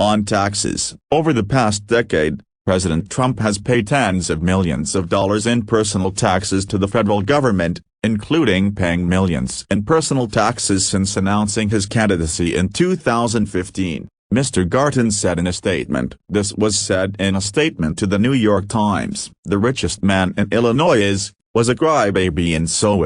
On taxes. Over the past decade, President Trump has paid tens of millions of dollars in personal taxes to the federal government, including paying millions in personal taxes since announcing his candidacy in 2015, Mr. Garton said in a statement. This was said in a statement to the New York Times. The richest man in Illinois was a crybaby, and so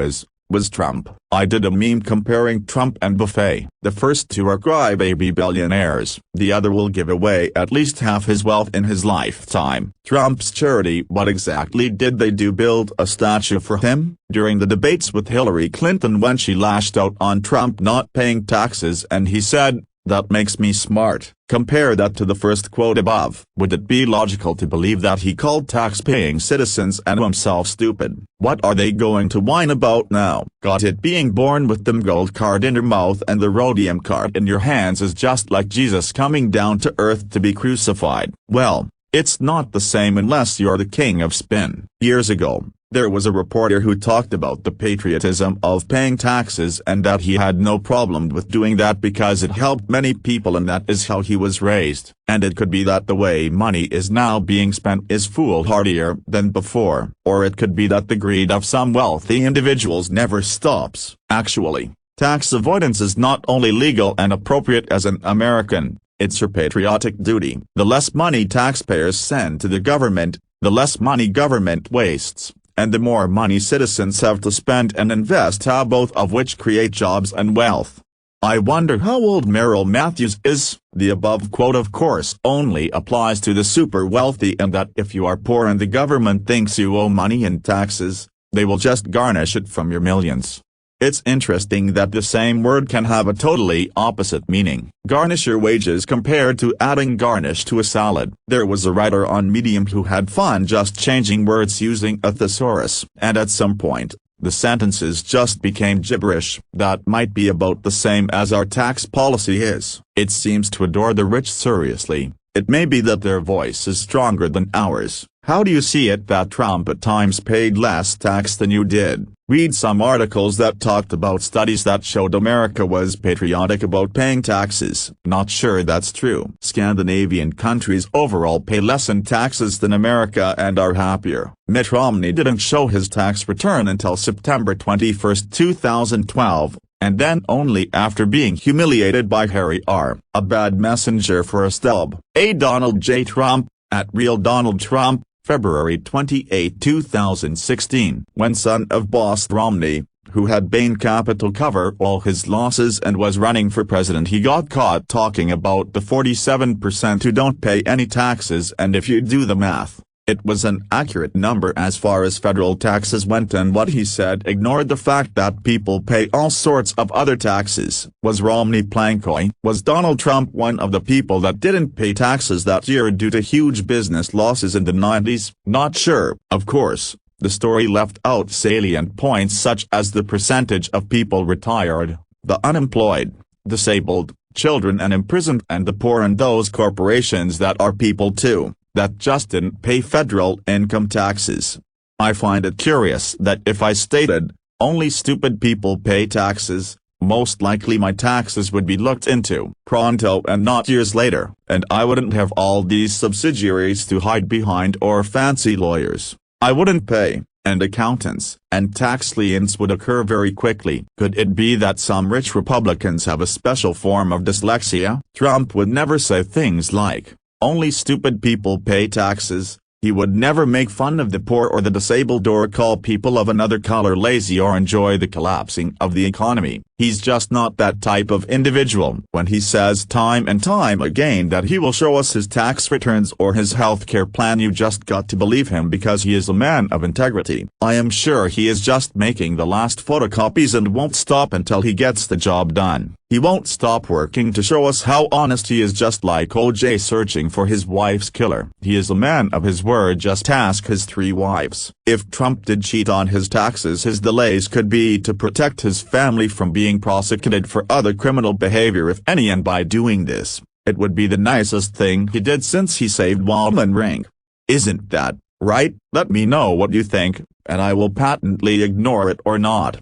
was Trump. I did a meme comparing Trump and Buffet. The first two are crybaby billionaires. The other will give away at least half his wealth in his lifetime. Trump's charity. What exactly did they do? Build a statue for him? During the debates with Hillary Clinton, when she lashed out on Trump not paying taxes, and he said, "That makes me smart." Compare that to the first quote above. Would it be logical to believe that he called tax-paying citizens and himself stupid? What are they going to whine about now? Got it? Being born with the gold card in your mouth and the rhodium card in your hands is just like Jesus coming down to earth to be crucified. Well, it's not the same unless you're the king of spin. Years ago, there was a reporter who talked about the patriotism of paying taxes and that he had no problem with doing that because it helped many people and that is how he was raised. And it could be that the way money is now being spent is foolhardier than before, or it could be that the greed of some wealthy individuals never stops. Actually, tax avoidance is not only legal and appropriate as an American, it's your patriotic duty. The less money taxpayers send to the government, the less money government wastes, and the more money citizens have to spend and invest, both of which create jobs and wealth. I wonder how old Merrill Matthews is. The above quote of course only applies to the super wealthy, and that if you are poor and the government thinks you owe money in taxes, they will just garnish it from your millions. It's interesting that the same word can have a totally opposite meaning. Garnish your wages compared to adding garnish to a salad. There was a writer on Medium who had fun just changing words using a thesaurus, and at some point, the sentences just became gibberish. That might be about the same as our tax policy is. It seems to adore the rich seriously. It may be that their voice is stronger than ours. How do you see it that Trump at times paid less tax than you did? Read some articles that talked about studies that showed America was patriotic about paying taxes. Not sure that's true. Scandinavian countries overall pay less in taxes than America and are happier. Mitt Romney didn't show his tax return until September 21, 2012. And then only after being humiliated by Harry R., a bad messenger for a stub. Donald J. Trump, at Real Donald Trump, February 28, 2016. When son of boss Romney, who had Bain Capital cover all his losses and was running for president, he got caught talking about the 47% who don't pay any taxes, and if you do the math, it was an accurate number as far as federal taxes went, and what he said ignored the fact that people pay all sorts of other taxes. Was Romney playing coy? Was Donald Trump one of the people that didn't pay taxes that year due to huge business losses in the 90s? Not sure. Of course, the story left out salient points such as the percentage of people retired, the unemployed, disabled, children and imprisoned, and the poor, and those corporations that are people too, that just didn't pay federal income taxes. I find it curious that if I stated, only stupid people pay taxes, most likely my taxes would be looked into pronto and not years later, and I wouldn't have all these subsidiaries to hide behind or fancy lawyers I wouldn't pay, and accountants and tax liens would occur very quickly. Could it be that some rich Republicans have a special form of dyslexia? Trump would never say things like, only stupid people pay taxes. He would never make fun of the poor or the disabled or call people of another color lazy or enjoy the collapsing of the economy. He's just not that type of individual. When he says time and time again that he will show us his tax returns or his healthcare plan, you just got to believe him because he is a man of integrity. I am sure he is just making the last photocopies and won't stop until he gets the job done. He won't stop working to show us how honest he is, just like O.J. searching for his wife's killer. He is a man of his word, just ask his 3 wives. If Trump did cheat on his taxes, his delays could be to protect his family from being prosecuted for other criminal behavior, if any, and by doing this, it would be the nicest thing he did since he saved Walman Ring. Isn't that right? Let me know what you think, and I will patently ignore it or not.